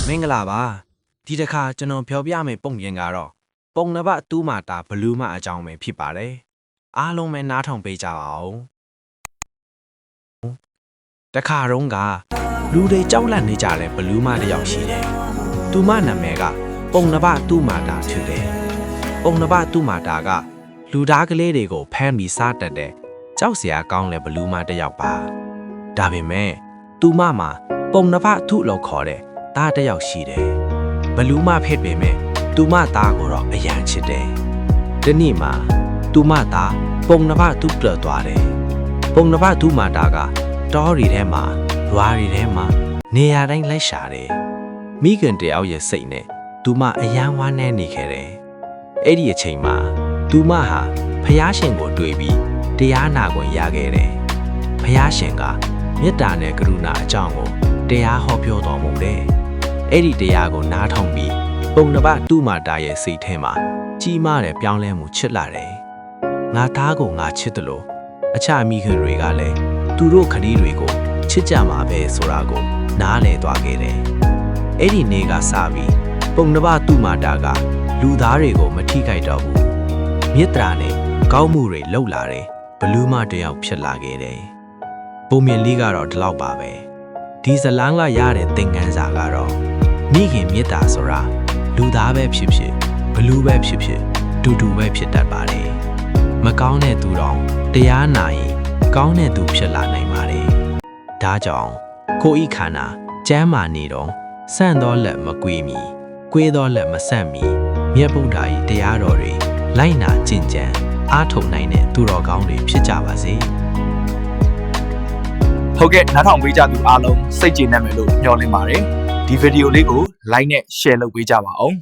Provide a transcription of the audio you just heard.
မင်္ဂလာပါဒီတစ်ခါကျွန်တော်ပြောပြမယ်ပုံပြင်ကတော့ပုံနှစ်ပတ်တူးမာတာဘလူးမအကြောင်းပဲဖြစ်ပါတယ်အားလုံးပဲနားထောင်ပေးကြပါဦးတခါတုန်းကလူတွေကြောက်လန့်နေကြတဲ့ဘလူးမတစ်ယောက်ရှိတယ်သူမနာမည်ကပုံနှစ်ပတ်တူးမာတာဖြစ်တယ်ပုံနှစ်ပတ်တူးမာတာကလူသားကလေးတွေကိုဖမ်းပြီးစားတတ်တဲ့ကြောက်စရာကောင်းတဲ့ဘလူးမတစ်ယောက်ပါဒါပေမဲ့သူမမှာပုံနှစ်ပတ်ထုလို့ခေါ်တဲ့သားတစ်ယောက်ရှိတယ်ဘလူးမဖြစ်ပေမဲ့သူမသားကိုတော့အယံချစ်တယ်ဒီနေ့မှာသူမသားပုံနှစ်ပတ်ထုပြတ်သွားတယ်ပုံနှစ်ပတ်ထုမာတာကတောရီထဲမှာလွာရီထဲမှာနေရာတိုင်းလိုက်ရှာတယ်မိခင်တယောက်ရဲ့စိတ်နဲ့သူမအယံဝမ်းနဲ့နေခဲ့တယ်အဲ့ဒီအချိန်မှာသူမဟာဖျားရှင်ကိုတွေ့ပြီးတရားနာခွင့်ရခဲ့တယ်ဖျားရှင်ကမေတ္တာနဲ့ကရုဏာအကြောင်းကိုတရားဟောပြောတော်မူတယ်အဲ့ဒီတရားကိုနားထောင်ပြီးပုံနှစ်ပတ်တူမာတာရဲ့စိတ်ထဲမှာကြီးမားတဲ့ပြောင်းလဲမှုချစ်လာတယ်ငါသားကိုငါချစ်တယ်လို့အခြားမိခင်တွေကလည်းသူတို့ခရီးတွေကိုချစ်ကြမှာပဲဆိုတာကိုနားလည်သွားခဲ့တယ်အဲ့ဒီနေ့ကစပြီးပုံနှစ်ပတ်တူမာတာကလူသားတွေကိုမထိခိုက်တော့ဘူးမေတ္တာနဲ့ကောင်းမှုတွေလုပ်လာတယ်ဘလူးမတစ်ယောက်ဖြစ်လာခဲ့တယ်ပုံမြင်လေးကတော့ဒီလောက်ပါပဲဒီဇလန်းကရတဲ့သင်ခန်းစာကတော့မိခင်မေတ္တာဆိုတာလူသားပဲဖြစ်ဖြစ်ဘလူးပဲဖြစ်ဖြစ်တူတူပဲဖြစ်တတ်ပါတယ်မကောင်းတဲ့သူတော့တရားနာရင်ကောင်းတဲ့သူဖြစ်လာနိုင်ပါတယ်ဒါကြောင့်ကိုဤခန္ဓာကျမ်းမာနေတော့ဆန့်သောလက်မကွေးမီကွေးသောလက်မဆန့်မီမြတ်ဗုဒ္ဓ၏တရားတော်တွေလိုက်နာကျင့်ကြံအားထုတ်နိုင်တဲ့သူတော်ကောင်းတွေဖြစ်ကြပါစေဟုတ်ကဲ့နားထောင်ပေးကြသူအားလုံးစိတ်ကျေနပ်မယ်လို့မျှော်လင့်ပါတယ်ဒီဗီဒီယိုလေးကို like နဲ့ share လုပ်ပေးကြပါအောင်